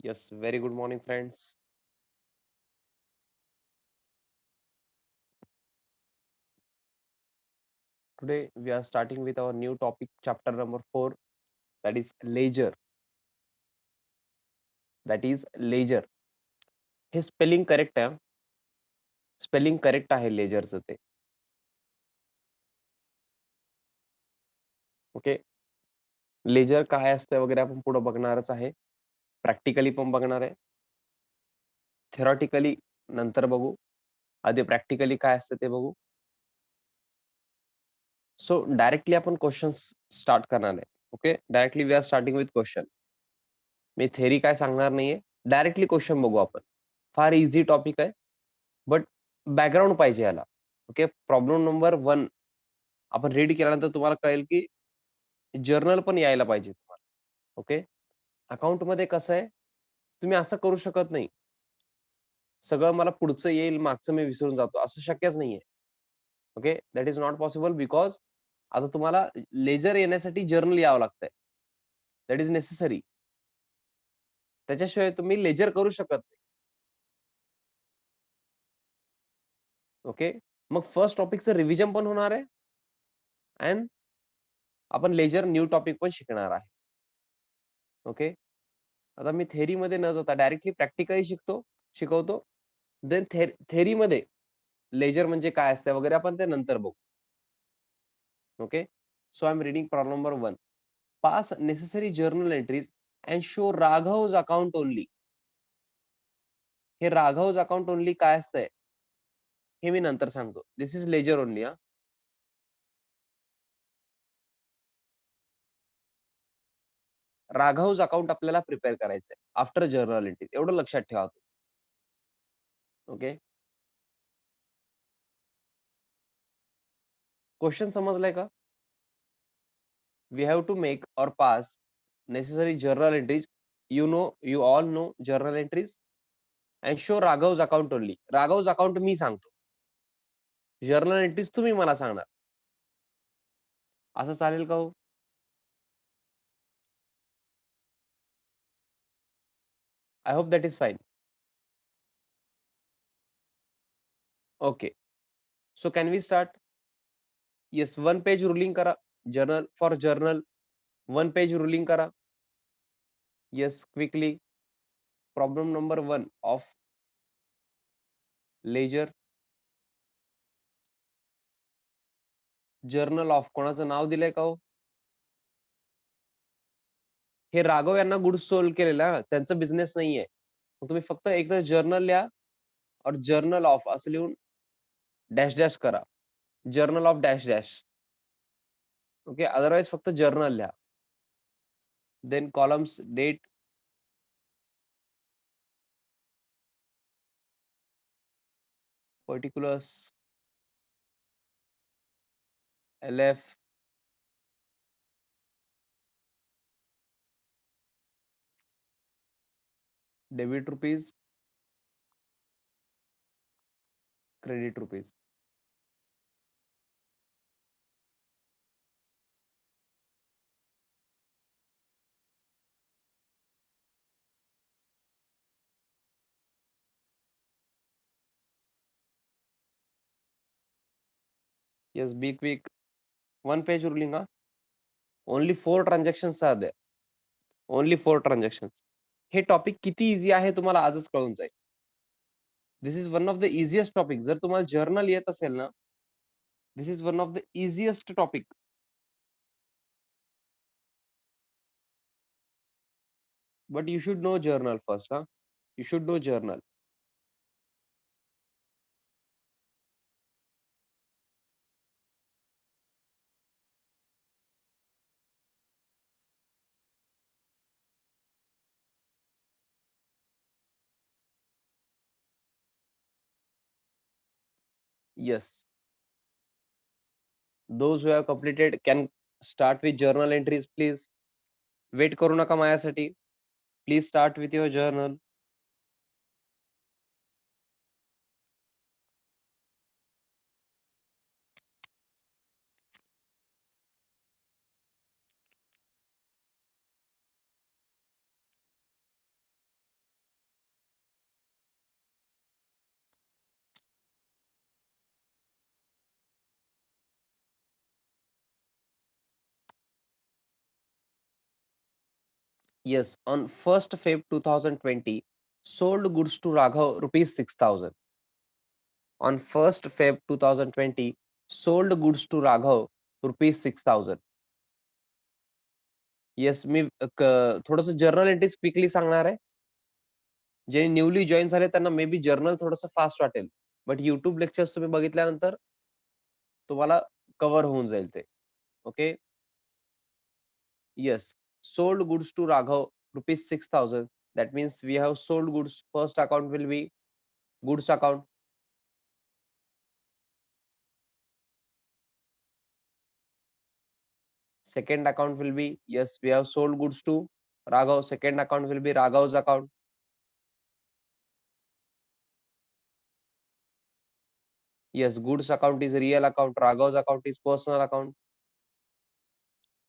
Yes, very good morning, friends. Today we are starting with our new topic, chapter number 4, that is leisure. That is leisure. हे spelling correct आहे. Spelling correct आहे लेजरचं ते. Okay. Ledger काय असतं वगैरे आपण पुढे बघणारच आहे. प्रॅक्टिकली पण बघणार आहे. थेरॉटिकली नंतर बघू. आधी प्रॅक्टिकली काय असतं ते बघू. सो डायरेक्टली आपण क्वेश्चन्स स्टार्ट करणार आहे. Okay. Directly we are starting with question. मी थेरी काय सांगणार नाहीये. डायरेक्टली क्वेश्चन बघू आपण. फार इझी टॉपिक आहे. बट बॅकग्राऊंड पाहिजे याला. ओके. प्रॉब्लेम नंबर 1 आपण रीड केल्यानंतर तुम्हाला कळेल की जर्नल पण यायला पाहिजे तुम्हाला. ओके. अकाउंटमध्ये कसं आहे, तुम्ही असं करू शकत नाही. सगळं मला पुढचं येईल, मागचं मी विसरून जातो. असं शक्यच नाहीये. Okay. That is not possible because आता तुम्हाला लेजर येण्यासाठी जर्नल यावं लागतंय. That is necessary. त्याच्याशिवाय तुम्ही लेजर करू शकत नाही. ओके. मग फर्स्ट टॉपिकचं रिव्हिजन पण होणार आहे अँड आपण लेजर न्यू टॉपिक पण शिकणार आहे. ओके. आता मी थेरीमध्ये न जाता डायरेक्टली प्रॅक्टिकली शिकवतो. देन थेरीमध्ये लेजर म्हणजे काय असतं वगैरे आपण ते नंतर बघू. Okay. So I am reading problem number 1. Pass necessary journal entries and show Raghav's account only. हे राघवज अकाउंट ओनली काय असतंय? हे मी नंतर सांगतो. दिस इज लेजर ओनली हां. राघवज अकाउंट आपल्याला प्रिपेअर करायचंय आफ्टर जर्नल एंट्रीज. एवढं लक्षात ठेवा. ओके. क्वेश्चन समजलाय का? We have to make or pass necessary journal entries. You all know journal entries and show Raghav's account only. Raghav's account मी सांगतो. Journal entries तुम्ही मला सांगणार. असं चालेल का हो? I hope that is fine. Okay. So can we start? Yes, 1 page ruling करा. Journal for journal 1 page ruling करा. Yes, quickly. Problem number 1 of ledger. Journal of कोणाचं नाव दिलंय का हो? हे राघव यांना गुड्स सोल्ड केलेलं आहे. त्यांचा बिझनेस नाहीये. मग तुम्ही फक्त एकदा जर्नल लिहा और जर्नल ऑफ असं लिहून डॅश डॅश करा. Journal of dash dash. Okay. Otherwise फक्त जर्नल लिहा. Then columns date, particulars, LF, debit rupees, credit rupees. Yes, be quick. 1 page ruling हा. Only 4 transactions are there. Only 4 transactions. हे topic किती easy आहे तुम्हाला आजच कळून जाईल. This is one of the easiest topic. जर तुम्हाला जर्नल येत असेल ना, this is one of the easiest topic. But you should know journal first हा. You should know journal. Yes. Those who have completed can start with journal entries, please. Wait करू नका माझ्यासाठी. Please start with your journal. Yes, on 1st Feb 2020, sold goods to Raghav rupees 6,000. On 1st Feb 2020, sold goods to Raghav rupees 6,000. Yes, मी थोडंसं journal entries quickly सांगणार आहे. जे newly join झाले त्यांना may be journal थोडंसं fast वाटेल. But YouTube lectures तुम्ही बघितल्यानंतर तुम्हाला कव्हर होऊन जाईल ते. Okay. Yes, sold goods to Raghav rupees 6,000. That means we have sold goods. First account will be goods account. Second account will be, yes, we have sold goods to Raghav. Second account will be Raghav's account. Yes, goods account is real account. Raghav's account is personal account.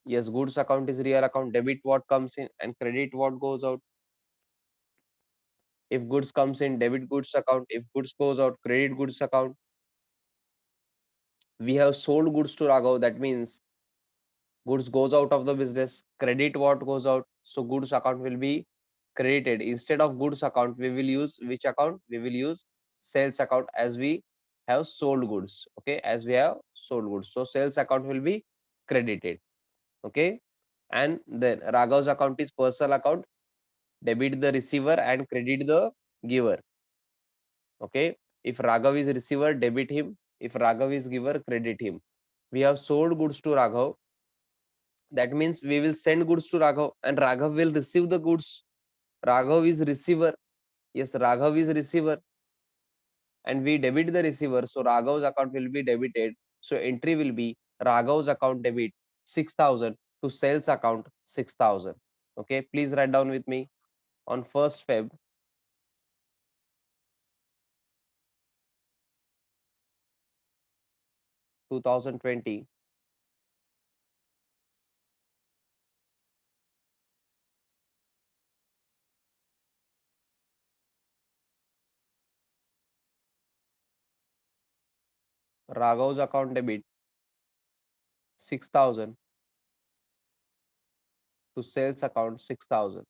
Yes, goods account is real account. Debit what comes in and credit what goes out. If goods comes in, debit goods account. If goods goes out, credit goods account. We have sold goods to Raghav. That means goods goes out of the business. Credit what goes out. So goods account will be credited. Instead of goods account, we will use which account? We will use sales account as we have sold goods. Okay, as we have sold goods. So sales account will be credited. Okay, and then Raghav's account is personal account. Debit the receiver and credit the giver. Okay, if Raghav is receiver, debit him. If Raghav is giver, credit him. We have sold goods to Raghav. That means we will send goods to Raghav and Raghav will receive the goods. Raghav is receiver. Yes, Raghav is receiver and we debit the receiver. So Raghav's account will be debited. So entry will be Raghav's account debit 6,000 to sales account 6,000. Okay, please write down with me. On 1st Feb 2020, Raghav's account debit 6,000 to sales account 6,000.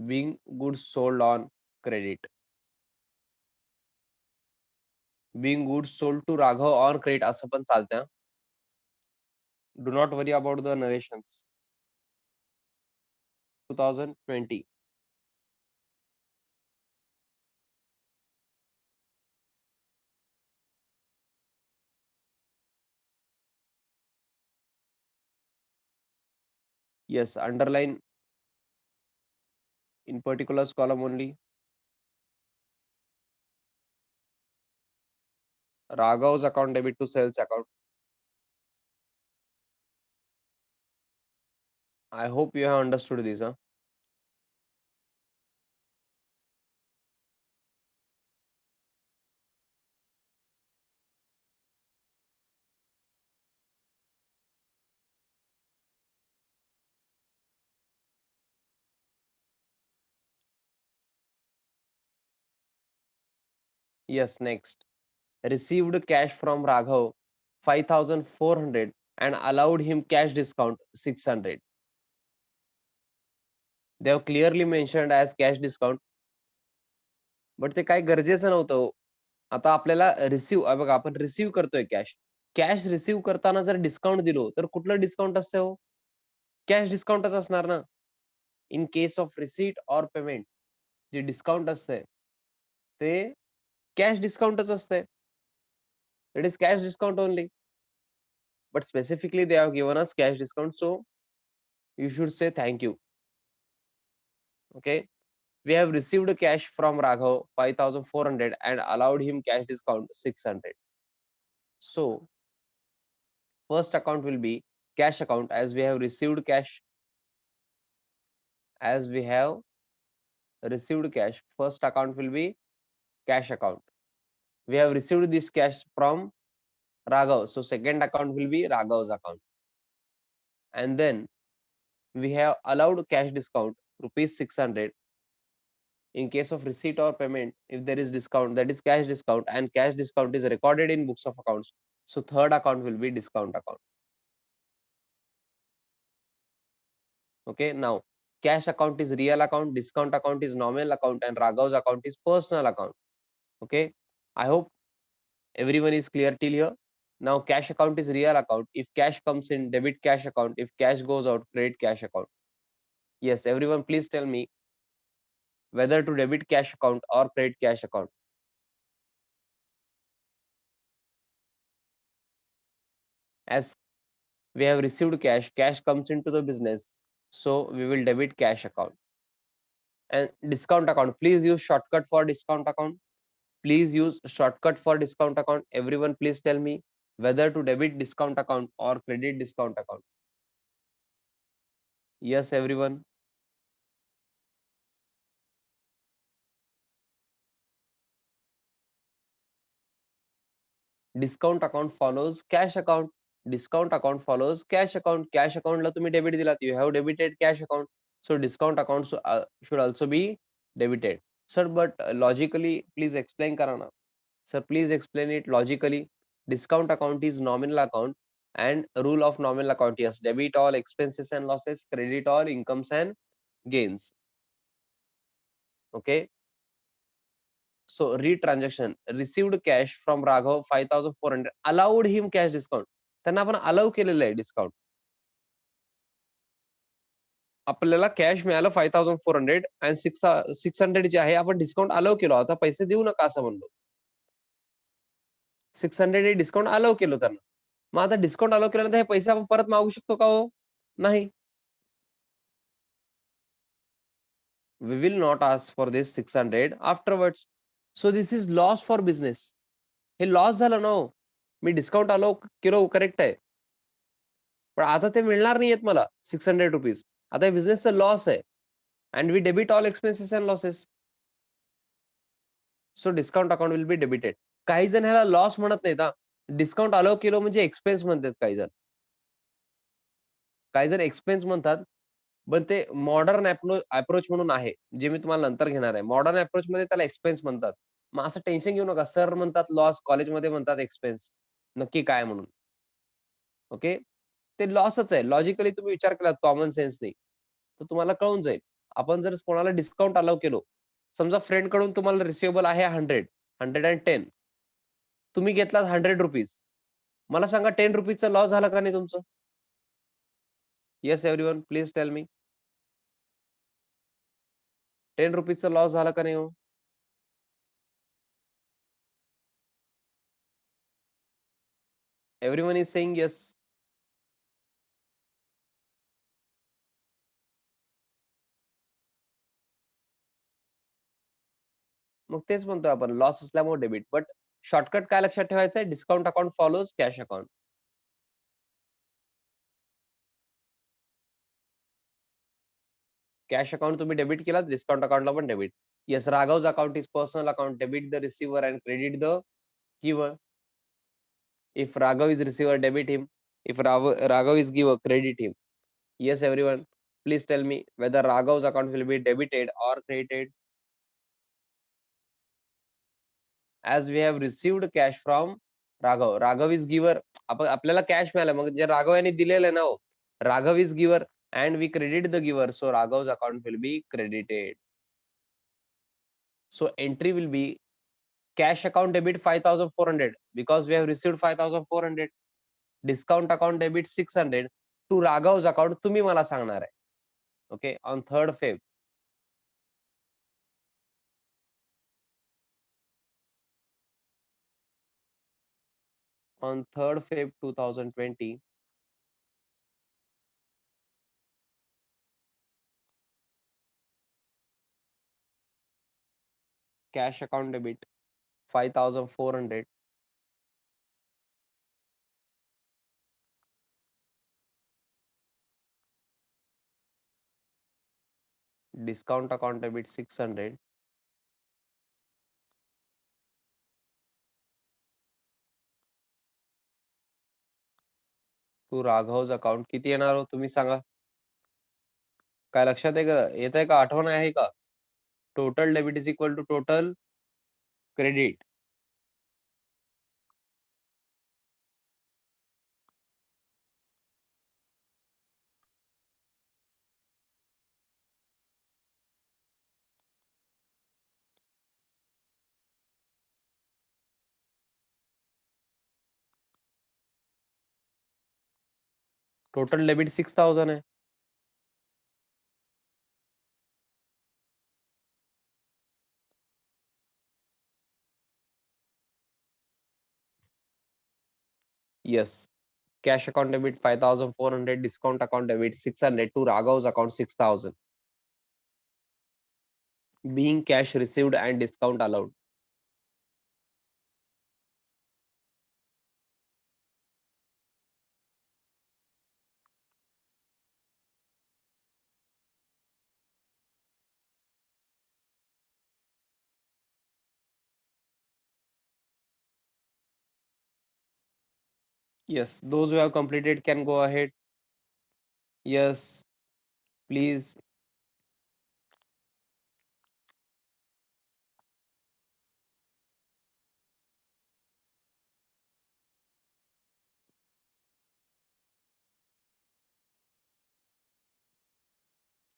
Being goods sold on credit. Being goods sold to Raghav on credit असं पण चालतं. Do not worry about the narrations. 2020. Yes, underline in particulars column only. Raghav's account debit to sales account. I hope you have understood this. Huh? Yes, next. Received cash from Raghav 5,400 and allowed him cash discount 600. They have clearly mentioned as cash discount. But ते काय गरजेचं नव्हतं हो. आता आपल्याला receive बघा आपण receive करतोय कॅश. कॅश रिसीव्ह करताना जर डिस्काउंट दिलो तर कुठलं डिस्काउंट असतं हो? कॅश डिस्काउंटच असणार ना. In case of receipt or payment जे डिस्काउंट असतंय ते कॅश डिस्काउंटच असतंय. It is cash discount only. But specifically they have given us cash discount, so you should say thank you. Okay, we have received cash from Raghav 5,400 and allowed him cash discount 600. So first account will be cash account. As we have received cash, first account will be cash account. We have received this cash from Raghav, so second account will be Raghav's account. And then we have allowed cash discount rupees 600. In case of receipt or payment, if there is discount, that is cash discount, and cash discount is recorded in books of accounts, so third account will be discount account. Okay, now cash account is real account, discount account is nominal account, and Raghav's account is personal account. Okay, I hope everyone is clear till here. Now cash account is real account. If cash comes in, debit cash account. If cash goes out, credit cash account. Yes, everyone, please tell me whether to debit cash account or credit cash account. As we have received cash, cash comes into the business, so we will debit cash account. And discount account, please use shortcut for discount account. Please use shortcut for discount account. Everyone, please tell me whether to debit discount account or credit discount account. Yes, everyone. Discount account follows cash account. Discount account follows cash account. Cash account ला तुम्ही debit दिलात, you have debited cash account, so discount account should also be debited. Sir, but logically please explain करा ना. Sir, please explain it logically. Discount account is nominal account, and rule of nominal account, yes, debit all expenses and losses, credit all incomes and gains. Okay, so read transaction. Received cash from Raghav 5400, allowed him cash discount. त्यांना आपण allow केलेलं आहे discount. आपल्याला cash मिळालं 5400 आणि 600 जे आहे आपण डिस्काउंट अलाउ केलो. आता पैसे देऊ नका असं म्हणलो. 600 हे डिस्काउंट अलाउ केलं त्यांना. मग आता डिस्काउंट अलाउ केल्यानंतर हे पैसे आपण परत मागू शकतो का हो? नाही. We will not ask for this 600 afterwards. So this is loss for business. हे लॉस झालं ना हो. मी डिस्काउंट अलाउ केलो, करेक्ट आहे. पण आता ते मिळणार नाहीयेत मला 600 रुपीज. आता बिझनेसचा लॉस आहे. And we debit all expenses and losses. So discount account will be debited. काही जण ह्याला लॉस म्हणत नाहीत हा. डिस्काउंट अलाउ केलं म्हणजे एक्सपेन्स म्हणतात काही जण. काही जण एक्सपेन्स म्हणतात. पण ते मॉडर्न अप्रोच म्हणून आहे, जे मी तुम्हाला नंतर घेणार आहे. मॉडर्न अप्रोच मध्ये त्याला एक्सपेन्स म्हणतात. मग असं टेन्शन घेऊ नका. सर म्हणतात लॉस, कॉलेजमध्ये म्हणतात एक्सपेन्स. नक्की काय म्हणून? ओके, ते लॉसच आहे. लॉजिकली तुम्ही विचार केला कॉमन सेन्सने, तर तुम्हाला कळून जाईल. आपण जर कोणाला डिस्काउंट अलाउ केलो, समजा फ्रेंड कडून तुम्हाला रिसिवेबल आहे 100, 110, तुम्ही घेतलात 100 रुपीज. मला सांगा 10 रुपीजचा लॉस झाला का नाही तुमचं? Yes everyone, please tell me. 10 रुपीजचा लॉस झाला का नाही हो? Everyone is saying yes. मग तेच म्हणतोय आपण, लॉस असल्यामुळे डेबिट. बट शॉर्टकट काय लक्षात ठेवायचं आहे? Discount account follows cash account. Cash account तुम्ही डेबिट केलात, डिस्काउंट अकाउंटला पण debit. Yes, Raghav's account is personal account. Debit the receiver and credit the giver. If Raghav is receiver, debit him. If Raghav is giver, credit him. Yes, everyone, please tell me whether Raghav's account will be debited or credited. As we have received cash from Raghav. Raghav is giver. आपल्याला cash मिळालं, मग जे राघव यांनी दिलेलं आहे ना हो, Raghav is गिवर and we credit the giver, so Raghav's account will be credited. So entry will be cash account debit 5400 because we have received 5400. Discount account debit 600 to Raghav's account. तुम्ही मला सांगणार आहे. Okay, on 3rd Feb. On 3rd Feb 2020, cash account debit 5400. Discount account debit 600 to Raghav's account. किती येणार हो तुम्ही सांगा? काय लक्षात आहे का? येत आहे का? आठवण आहे का? Total debit is equal to total credit. Total debit 6000 है. Yes. Cash account debit 5400, discount account debit 600 to Raghav's account 6000. Being cash received and discount allowed. Yes, those who have completed can go ahead. Yes, please.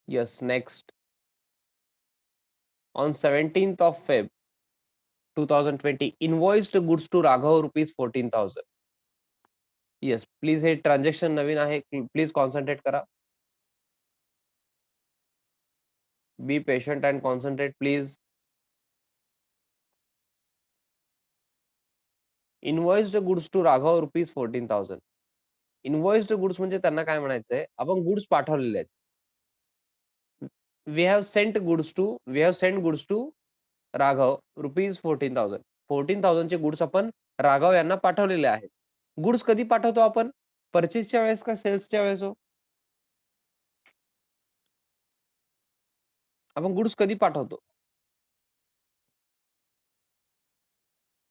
Yes, next. On 17th of Feb 2020, invoiced goods to Raghav rupees 14,000. Yes, please हे transaction नवीन आहे. Please concentrate करा. Be patient and concentrate please. Invoiced goods to Raghav rupees 14,000. Invoiced goods म्हणजे त्यांना काय म्हणायचंय, आपण goods पाठवलेले आहेत. We have sent goods to Raghav rupees 14,000. 14,000 चे गुड्स आपण राघव यांना पाठवलेले आहेत. गुड्स कधी पाठवतो आपण? परचेसच्या वेळेस का सेल्सच्या वेळेस हो? आपण गुड्स कधी पाठवतो?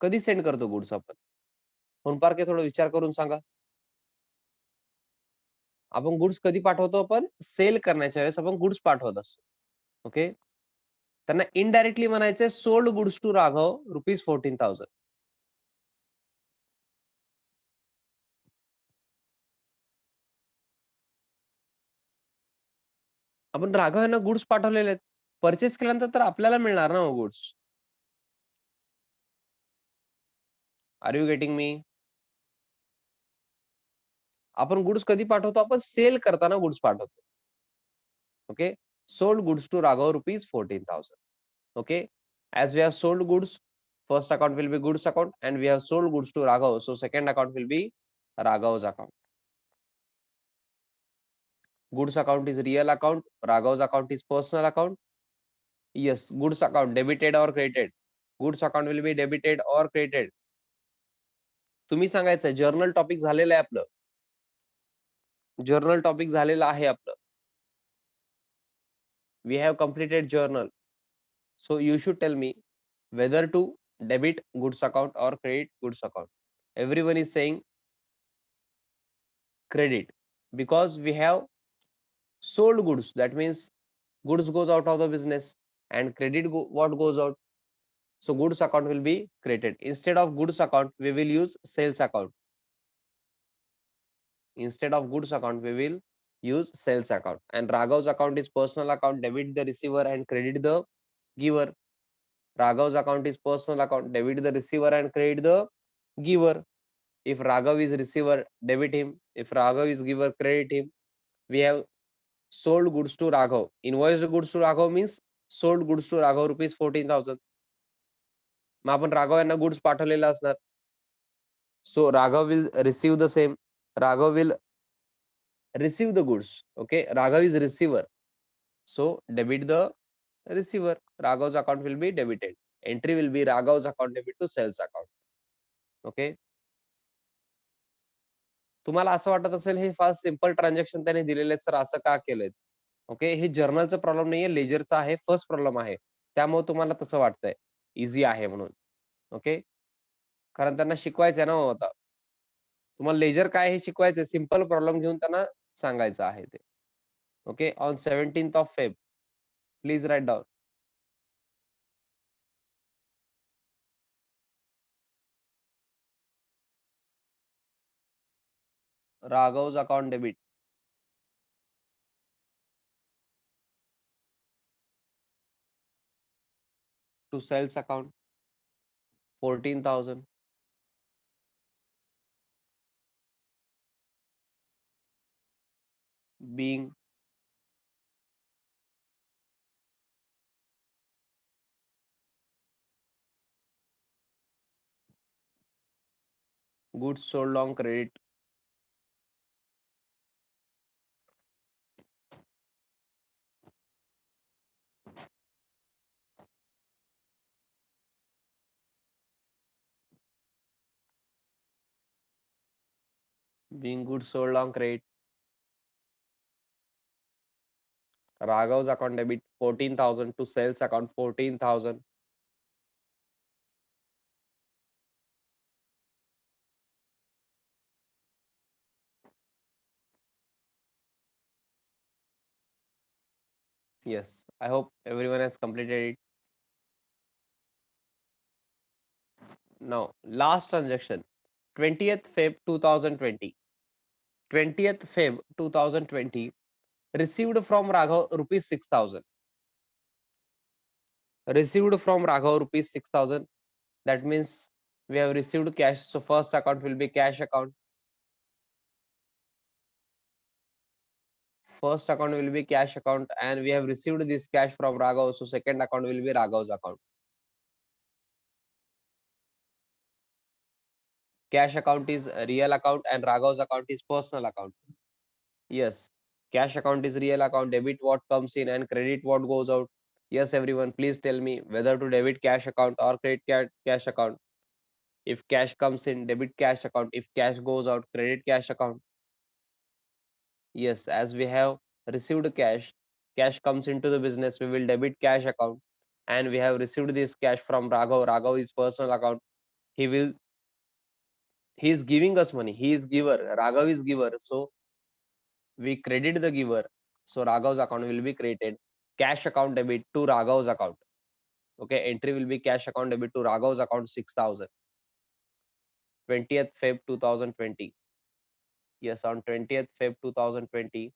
कधी सेंड करतो गुड्स आपण? होनपारखे थोडा विचार करून सांगा. आपण गुड्स कधी पाठवतो? आपण सेल करण्याच्या वेळेस आपण गुड्स पाठवत असतो. ओके. त्यांना इनडायरेक्टली म्हणायचंय sold goods to Raghav rupees 14,000. आपण राघव यांना गुड्स पाठवलेले आहेत. परचेस केल्यानंतर तर आपल्याला मिळणार ना goods. Are you getting me? आपण गुड्स कधी पाठवतो? आपण सेल करताना गुड्स पाठवतो. Okay. Sold goods to Raghav rupees 14,000. Okay. As we have sold goods, first account will be goods account, and we have sold goods to Raghav. So second account will be Raghav's account. Goods account is real account. Raghav's account is personal account. Yes, goods account debited or credited. Goods account will be debited or credited. तुम्ही सांगायचं journal topic झालेलं आहे आपलं. Journal topic झालेलं आहे आपलं. We have completed journal. So you should tell me whether to debit goods account or credit goods account. Everyone is saying credit because we have sold goods. That means goods goes out of the business, and credit what goes out. So goods account will be created. Instead of goods account, we will use sales account. Instead of goods account, we will use sales account. And Raghav's account is personal account. Debit the receiver and credit the giver. Raghav's account is personal account. Debit the receiver and credit the giver. If Raghav is receiver, debit him. If Raghav is giver, credit him. We have sold goods to Raghav. Invoiced goods to Raghav means sold goods to Raghav rupees 14,000. मग आपण राघव यांना goods पाठवलेला असणार. So Raghav will receive the same. Raghav will receive the goods. Okay, Raghav is receiver. So debit the receiver. Raghav's account will be debited. Entry will be Raghav's account debit to sales account. Okay. तुम्हाला असं वाटत असेल हे फार simple transaction त्याने दिलेले आहेत sir, असं का केलंय? ओके, हे जर्नलचा प्रॉब्लेम नाहीये, लेजरचा आहे, फर्स्ट प्रॉब्लेम आहे. त्यामुळे तुम्हाला तसं वाटतंय इझी आहे म्हणून. ओके. कारण त्यांना शिकवायचं आहे ना आता. तुम्हाला लेजर काय हे शिकवायचंय, सिंपल प्रॉब्लेम घेऊन त्यांना सांगायचं आहे ते. Okay, on 17th of Feb. Please write down. Raghav's account debit. To sales account 14,000. Being goods sold on credit. Being goods sold on credit. Raghav's account debit 14,000 to sales account 14,000. Yes, I hope everyone has completed it. Now, last transaction 20th Feb 2020. 20th Feb 2020 received from Raghav rupees 6,000. Received from Raghav rupees 6,000. That means we have received cash. So first account will be cash account. First account will be cash account and we have received this cash from Raghav. So second account will be Raghav's account. Cash account is a real account and Raghav's account is personal account. Yes, cash account is real account. Debit what comes in and credit what goes out. Yes, everyone, please tell me whether to debit cash account or credit cash account. If cash comes in, debit cash account. If cash goes out, credit cash account. Yes, as we have received cash, cash comes into the business, we will debit cash account. And we have received this cash from Raghav. Raghav is personal account. He will, he is giving us money. He is giver. Raghav is giver. So we credit the giver. So Raghav's account will be created. Cash account debit to Raghav's account. Okay, entry will be cash account debit to Raghav's account 6,000. 20th Feb 2020. Yes, on 20th Feb 2020.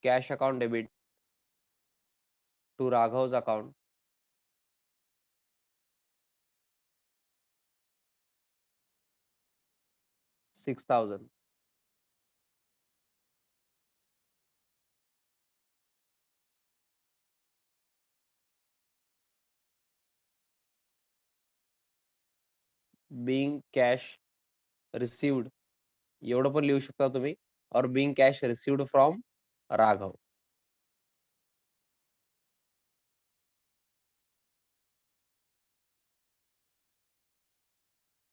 Cash account debit to Raghav's account 6,000. Being cash received. एवढं पण लिहू शकता तुम्ही. Or being cash received from Raghav.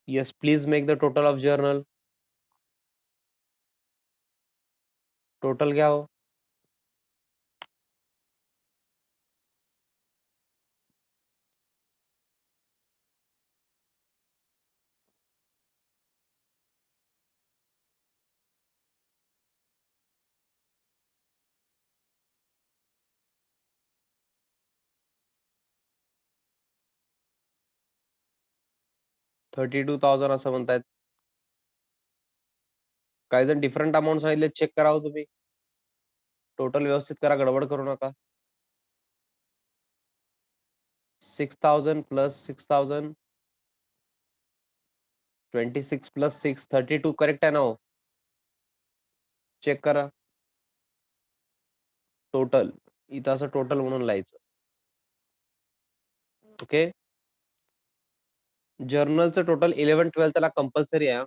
Yes, please make the total of journal. Total क्या हो? 32,000 असं म्हणतायत. काही जण डिफरंट अमाऊंट सांगितले, चेक करावं तुम्ही. टोटल व्यवस्थित करा, गडबड करू नका. 6,000 plus 6,000 26 plus 6 32 करेक्ट आहे ना हो? चेक करा. टोटल इथं असं टोटल म्हणून लिहायचं. ओके, जर्नलचं टोटल 11-12 त्याला कंपल्सरी आहे.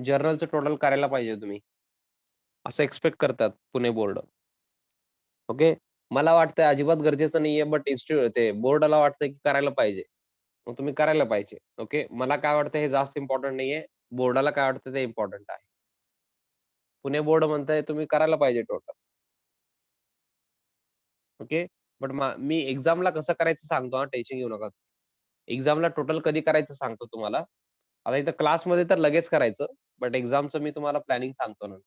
जर्नलचं टोटल करायला पाहिजे तुम्ही, असं एक्सपेक्ट करतात पुणे बोर्ड. ओके, मला वाटतंय अजिबात गरजेचं नाहीये, बट इन्स्टिट्यूट ते बोर्डाला वाटतंय की करायला पाहिजे. मग तुम्ही करायला पाहिजे. ओके, मला काय वाटतं हे जास्त इम्पॉर्टंट नाहीये. बोर्डाला काय वाटतं ते इम्पॉर्टंट आहे. पुणे बोर्ड म्हणताय तुम्ही करायला पाहिजे टोटल. ओके, बट मी एक्झामला कसं करायचं सांगतो हा, टेन्शन घेऊ नका. एक्झामला टोटल कधी करायचं सांगतो तुम्हाला. आता इथं क्लासमध्ये तर लगेच करायचं, बट एक्झामचं मी तुम्हाला प्लॅनिंग सांगतो नंतर.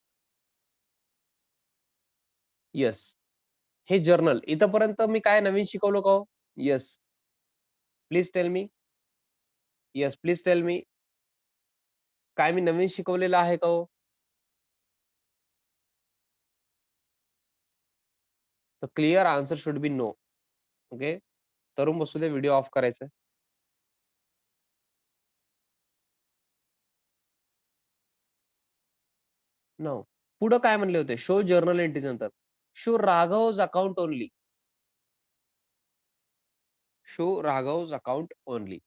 येस. हे जर्नल इथपर्यंत मी काय नवीन शिकवलं का हो? Yes. Please tell me. Yes, please tell me. काय मी नवीन शिकवलेलं आहे का हो? तर clear answer should be no. Okay. Tarun बसू दे, व्हिडिओ ऑफ करायचा. नो. पुढं काय म्हणले होते? शो जर्नल एंट्री नंतर. Show Raghav's account only. Show Raghav's account only.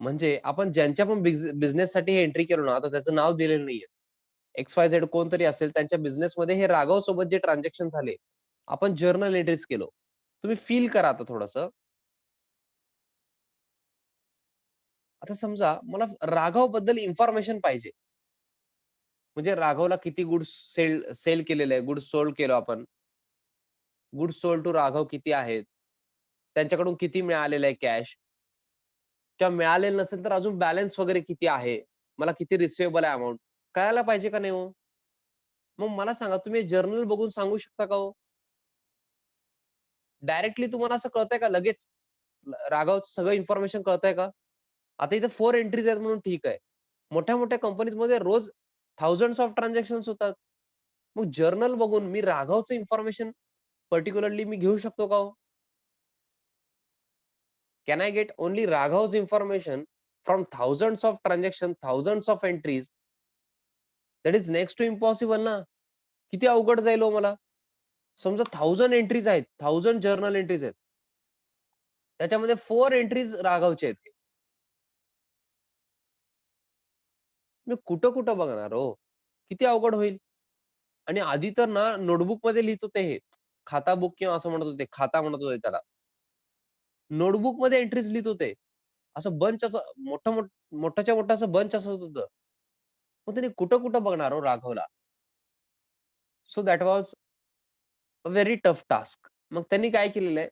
म्हणजे आपण ज्यांच्या पण बिझनेससाठी हे एंट्री केलो ना, आता त्याचं नाव दिलेलं नाहीये. XYZ कोणतरी असेल, त्यांच्या बिझनेसमध्ये हे राघव सोबत जे ट्रान्झॅक्शन झाले, आपण जर्नल एंट्रीज केलो. तुम्ही फील करा आता थोडंसं. आता समजा मला राघव बद्दल इन्फॉर्मेशन पाहिजे. म्हणजे राघवला किती गुड्स सेल सेल केलेले आहे, गुड्स सोल्ड केलो आपण. गुड्स सोल्ड टू राघव किती आहेत? त्यांच्याकडून किती मिळालेलं आहे कॅश? किंवा मिळालेलं नसेल तर अजून बॅलन्स वगैरे किती आहे? मला किती रिसिव्हेबल आहे अमाउंट? कळायला पाहिजे का नाही हो? मग मला सांगा, तुम्ही जर्नल बघून सांगू शकता का हो? डायरेक्टली तुम्हाला असं कळतंय का लगेच राघवचं सगळं इन्फॉर्मेशन कळतंय का? आता इथे 4 एंट्रीज आहेत म्हणून ठीक आहे. मोठ्या-मोठ्या कंपनीजमध्ये रोज थाउजंड्स ऑफ ट्रान्झॅक्शन्स होतात. मग जर्नल बघून मी राघवचं इन्फॉर्मेशन पर्टिक्युलरली मी घेऊ शकतो का हो? Can I get only Raghav's information from thousands of transactions, thousands of entries? That is next to impossible ना. किती अवघड जाईल हो मला. समजा 1000 एंट्रीज आहेत, 1000 जर्नल एंट्रीज आहेत. त्याच्यामध्ये 4 एंट्रीज राघवचे आहेत. मी कुठं-कुठं बघणार हो? किती अवघड होईल. आणि आधी तर ना नोटबुकमध्ये लिहित होते हे. खाता बुक किंवा असं म्हणत होते, खाता म्हणत होते त्याला. नोटबुकमध्ये एंट्रीज लिहित होते. असं बंच असं मोठाच्या मोठं असं बंच असत होतं. मग त्यांनी कुठं-कुठं बघणार हो राघवला. So that was a very tough task. मग त्यांनी काय केलेलं आहे,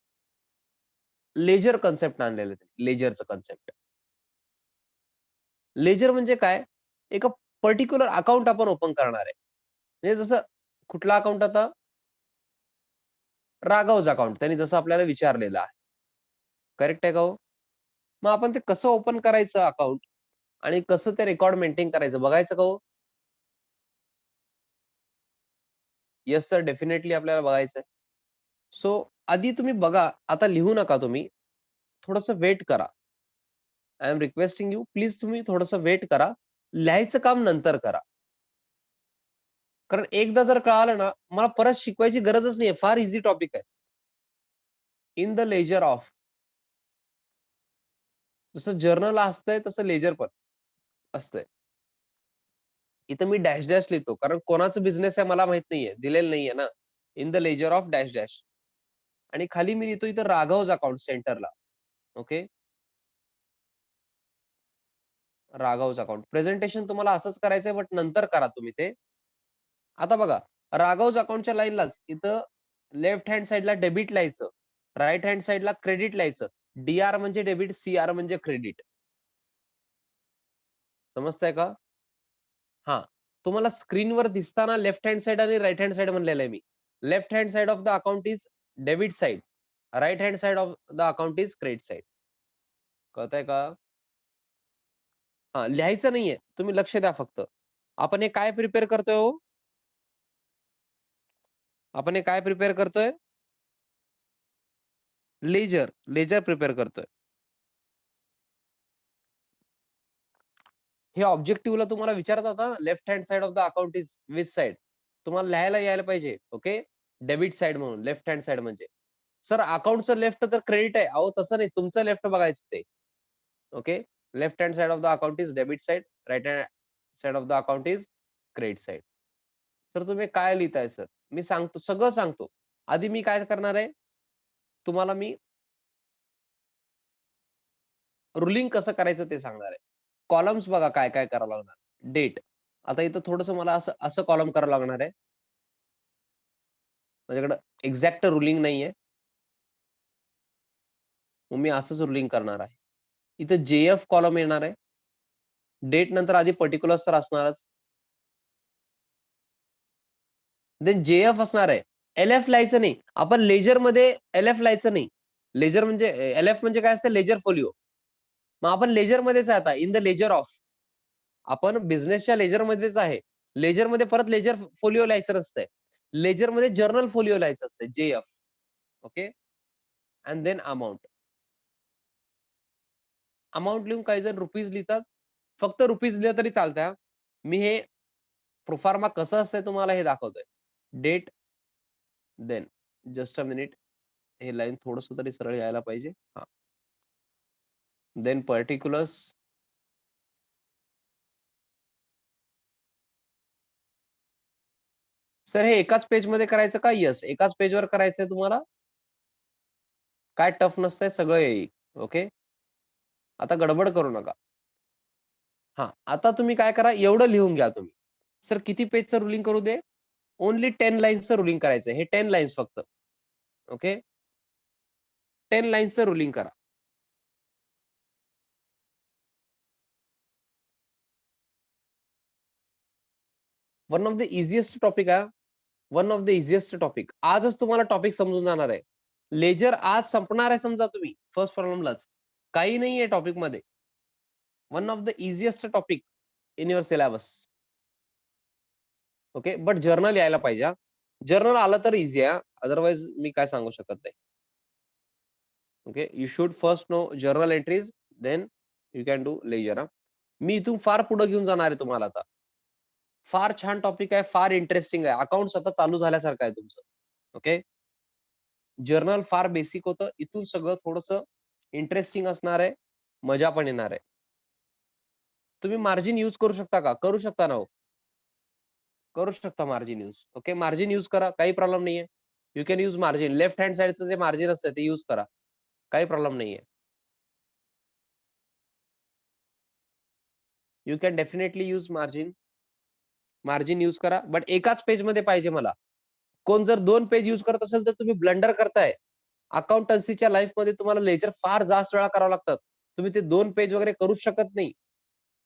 लेजर कन्सेप्ट आणलेलं आहे. लेजरचं कन्सेप्ट. लेजर म्हणजे काय? एका पर्टिक्युलर अकाउंट आपण ओपन करणार आहे. म्हणजे जसं कुठला अकाउंट आता? राघवच अकाउंट. त्यांनी जसं आपल्याला विचारलेलं आहे. करेक्ट आहे का हो? मग आपण ते कसं ओपन करायचं अकाउंट आणि कसं ते रेकॉर्ड मेंटेन करायचं बघायचं का हो? येस सर, डेफिनेटली आपल्याला बघायचंय. सो आधी तुम्ही बघा. आता लिहू नका तुम्ही. थोडंसं वेट करा. I am requesting you, please तुम्ही थोडंसं वेट करा. लिहायचं काम नंतर करा. कारण एकदा जर कळालं ना, मला परत शिकवायची गरजच नाहीये. फार ईझी टॉपिक आहे. In the ledger of. जसं जर्नल असतंय तसं लेजर पण असतंय. इथं मी डॅश डॅश लिहितो. कारण कोणाचा बिझनेस आहे मला माहित नाहीये. दिलेलं नाहीये ना. In the ledger of dash dash. आणि खाली मी लिहितो इथं राघव's अकाउंट सेंटरला. ओके. राघव's अकाउंट. प्रेझेंटेशन तुम्हाला असंच करायचंय, बट नंतर करा तुम्ही ते. आता बघा, राघव's अकाउंटच्या लाईनलाच इथं लेफ्ट हँड साइडला डेबिट लिहायचं. राइट हँड साइडला क्रेडिट लिहायचं. डी-आर म्हणजे डेबिट, सी-आर म्हणजे क्रेडिट. समजतंय का? हां. तुम्हाला स्क्रीनवर दिसताना लेफ्ट हँड साइड आणि राइट हँड साइड म्हणलेलं आहे मी. Left hand side of the account is debit side. Right hand side of the account is credit side. कळतंय का? हां, लिहायचं नाहीये. तुम्ही लक्ष द्या फक्त. आपण हे काय प्रिपेअर करतोय हो? आपण हे काय प्रिपेअर करतोय? लेजर. लेजर प्रिपेअर करतोय. हे ऑब्जेक्टिव्हला तुम्हाला विचारतात हां, left hand side of the account is which side? तुम्हाला लिहायला यायला पाहिजे. ओके. डेबिट साइड म्हणून, लेफ्ट हँड साइड म्हणजे. सर अकाउंटचं लेफ्ट तर क्रेडिट आहे. अहो तसं नाही, तुमचं लेफ्ट बघायचं ते. Okay. Left hand side of the account is debit side. Right hand side of the account is credit side. Sir तुम्ही काय लिहिताय सर? मी सांगतो, सगळं सांगतो. आधी मी काय करणार आहे, तुम्हाला मी रुलिंग कसं करायचं ते सांगणार आहे. कॉलम्स बघा काय-काय करावं लागणार. डेट. आता इथं थोडंसं मला असं असं कॉलम करावं लागणार आहे. माझ्याकडे एक्झॅक्ट रुलिंग नाहीये. मग मी असंच रुलिंग करणार आहे. इथं JF कॉलम येणार आहे. डेट नंतर आधी पर्टिक्युलर्स तर असणारच. देन JF असणार आहे. LF लिहायचं नाही. आपण लेजरमध्ये LF लिहायचं नाही. लेजर म्हणजे LF म्हणजे काय असतं? Ledger folio. मग आपण लेजरमध्येच आहे आता, इन द लेजर ऑफ. आपण बिझनेसच्या लेजरमध्येच आहे. लेजरमध्ये परत लेजर फोलिओ लिहायचं नसतंय. लेजरमध्ये जर्नल फोलिओ लिहायचं असतंय, JF. Okay. And then amount. Amount लिहून काही जण रुपीज लिहितात. फक्त रुपीज लिहिलं तरी चालतंय. मी हे प्रोफार्मा कसं असतंय तुम्हाला हे दाखवतोय. Date, then just a minute. हे लाईन थोडंसं तरी सरळ यायला पाहिजे. हां. Then particulars. सर हे एकाच पेजमध्ये करायचं का? येस. एकाच पेजवर करायचंय तुम्हाला. काय टफ नसतंय, सगळं येईल. ओके. आता गडबड करू नका. हां. आता तुम्ही काय करा, एवढं लिहून घ्या तुम्ही. सर किती पेजचं रुलिंग करू दे? ओन्ली 10 लाईन्सचं रुलिंग करायचंय. हे 10 लाईन्स फक्त. ओके. 10 लाईन्सचं रुलिंग करा. One of the easiest topic आहे. One of the easiest topic. आजच तुम्हाला टॉपिक समजून जाणार आहे. लेजर आज संपणार आहे समजा तुम्ही फर्स्ट प्रॉब्लेमलाच. काही नाहीये टॉपिक मध्ये. One of the easiest topic in your syllabus. Okay. But journal यायला पाहिजे. जर्नल आलं तर इझी आहे. अदरवाइज मी काय सांगू शकत नाही. Okay. You should first know journal entries, then you can do ledger. मी इथून फार पुढे घेऊन जाणार आहे तुम्हाला आता. फार छान टॉपिक आहे, फार इंटरेस्टिंग आहे. अकाउंट आता चालू झाल्यासारखं आहे तुमचं. ओके. जर्नल फार बेसिक होतं. इथून सगळं थोडंसं इंटरेस्टिंग असणार आहे. मजा पण येणार आहे. तुम्ही मार्जिन यूज करू शकता का? करू शकता ना हो. करू शकता margin use. Okay. Margin use करा. काही प्रॉब्लेम नाहीये. You can use margin. Left hand साइडचं जे मार्जिन असतं ते यूज करा. काही प्रॉब्लेम नाहीये. You can definitely use margin. Margin use करा. बट एकाच पेजमध्ये पाहिजे मला. कोण जर 2 पेज यूज करत असेल तर तुम्ही ब्लंडर करताय. अकाउंटन्सीच्या लाईफमध्ये तुम्हाला लेजर फार जास्त वेळा करावं लागतात. तुम्ही ते 2 पेज वगैरे करूच शकत नाही.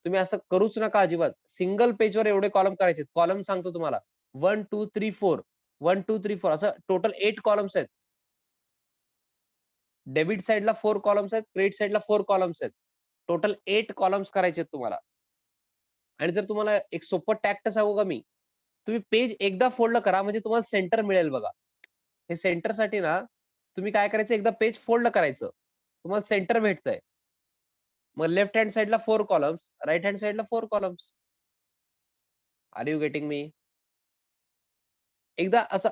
तुम्ही असं करूच नका अजिबात. सिंगल पेजवर एवढे कॉलम करायचे. कॉलम सांगतो तुम्हाला. 1, 2, 3, 4. 1, 2, 3, 4 असं टोटल 8 कॉलम्स आहेत. डेबिट साइडला 4 कॉलम्स आहेत. क्रेडिट साइडला 4 कॉलम्स आहेत. टोटल 8 कॉलम्स करायचे आहेत तुम्हाला. आणि जर तुम्हाला एक सोपं टॅक्ट सांगू का मी? तुम्ही पेज एकदा फोल्ड करा म्हणजे तुम्हाला सेंटर मिळेल बघा. हे सेंटरसाठी ना तुम्ही काय करायचं, एकदा पेज फोल्ड करायचं. तुम्हाला सेंटर भेटतंय. मग लेफ्ट हँड साइडला 4 कॉलम्स, राइट हँड साइडला 4 columns. Are you getting me? एकदा असं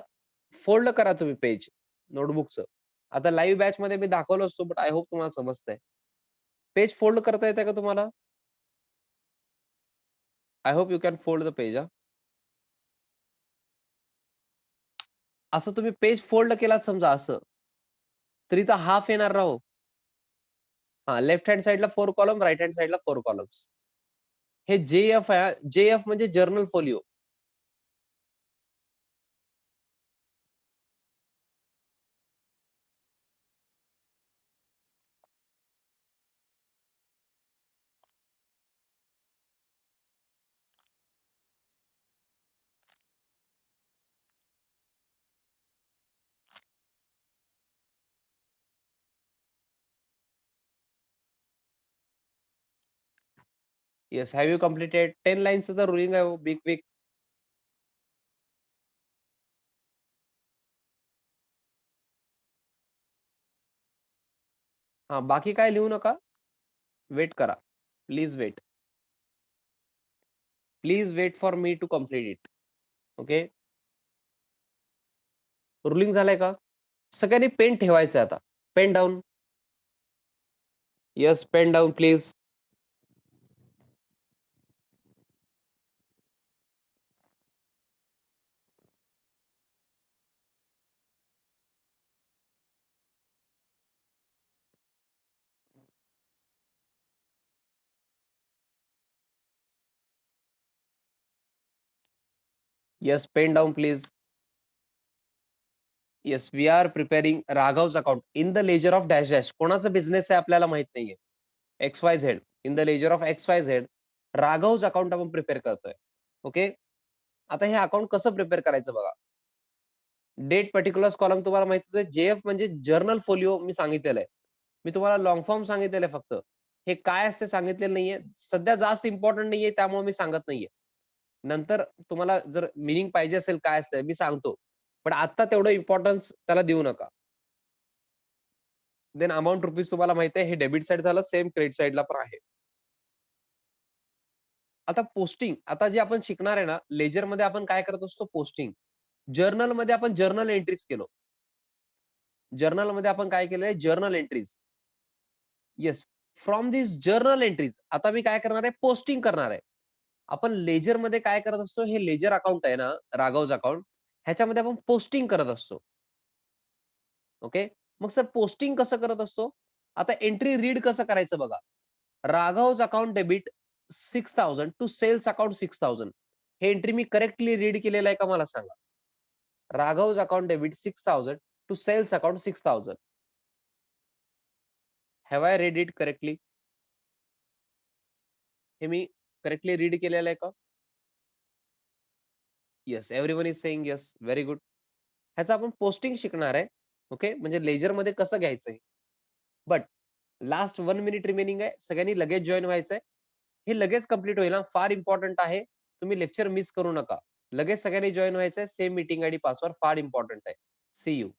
फोल्ड करा तुम्ही पेज नोटबुकचं. आता लाईव्ह बॅचमध्ये मी दाखवलं असतो, बट आय होप तुम्हाला समजतंय. पेज फोल्ड करता येतंय का तुम्हाला? I hope you can fold the page. असं तुम्ही पेज फोल्ड केलात समजा असं, तर इथं हाल्फ येणार ना हो. हां, लेफ्ट हँड साइडला 4 कॉलम, राइट हँड साइडला 4 कॉलम्स. हे JF आहे. JF म्हणजे journal folio. Yes. Have you completed? 10 लाईन्सचं तर रुलिंग आहे हो, बिग बिग. हां, बाकी काय लिहू नका. वेट करा. Please wait. Please wait for me to complete it. Okay. Ruling झालंय का? सगळ्यांनी पेन ठेवायचं आता. Pen down. Yes, pen down please. Yes, pen down please. Yes, we are preparing Raghav's account in the ledger of dash dash. कोणाचा business आहे आपल्याला माहित नाहीये. XYZ. In the ledger of XYZ Raghav's account आपण प्रिपेअर करतोय. Okay. आता हे account कसं प्रिपेअर करायचं बघा. डेट पर्टिक्युलर्स कॉलम तुम्हाला माहिती आहे JF म्हणजे जर्नल फोलिओ मी सांगितलेलं आहे. मी तुम्हाला लाँग फॉर्म सांगितलेलं आहे फक्त. हे काय असते सांगितलेलं नाहीये. सध्या जास्त इम्पोर्टंट नाहीये त्यामुळे मी सांगत नाहीये. नंतर तुम्हाला जर मीनिंग पाहिजे असेल काय असतं मी सांगतो. पण आता तेवढं इम्पोर्टन्स त्याला देऊ नका. देन अमाउंट रुपीज तुम्हाला माहिती आहे हे डेबिट साइड झालं, सेम क्रेडिट साइडला पण आहे. आता पोस्टिंग आता जे आपण शिकणार आहे ना, लेजरमध्ये आपण काय करत असतो पोस्टिंग. जर्नलमध्ये आपण जर्नल एंट्रीज केलो. जर्नलमध्ये आपण काय केलंय journal entries. Yes. From this journal entries आता मी काय करणार आहे पोस्टिंग करणार आहे. आपण लेजरमध्ये काय करत असतो हे लेजर अकाउंट आहे ना, राघव's अकाउंट ह्याच्यामध्ये आपण पोस्टिंग करत असतो. ओके. मग सर पोस्टिंग कसं करत असतो? आता एंट्री रीड कसं करायचं बघा. Raghav's account debit 6,000 to sales account 6,000 हे एंट्री मी करेक्टली रीड केलेलं आहे का मला सांगा. Raghav's account debit 6,000 to sales account 6,000. Have I read it correctly? हे मी करेक्टली रीड केलेलं आहे का? Yes, everyone is saying yes. Very good. ह्याचं आपण पोस्टिंग शिकणार आहे. ओके. म्हणजे लेजरमध्ये कसं घ्यायचंय. बट लास्ट 1 मिनिट रिमेनिंग आहे. सगळ्यांनी लगेच जॉइन व्हायचंय. हे लगेच कंप्लीट होईल फार इम्पॉर्टंट आहे. तुम्ही लेक्चर मिस करू नका. लगेच सगळ्यांनी जॉइन व्हायचंय. सेम मीटिंग आयडी पासवर्ड फार इम्पॉर्टंट आहे. See you.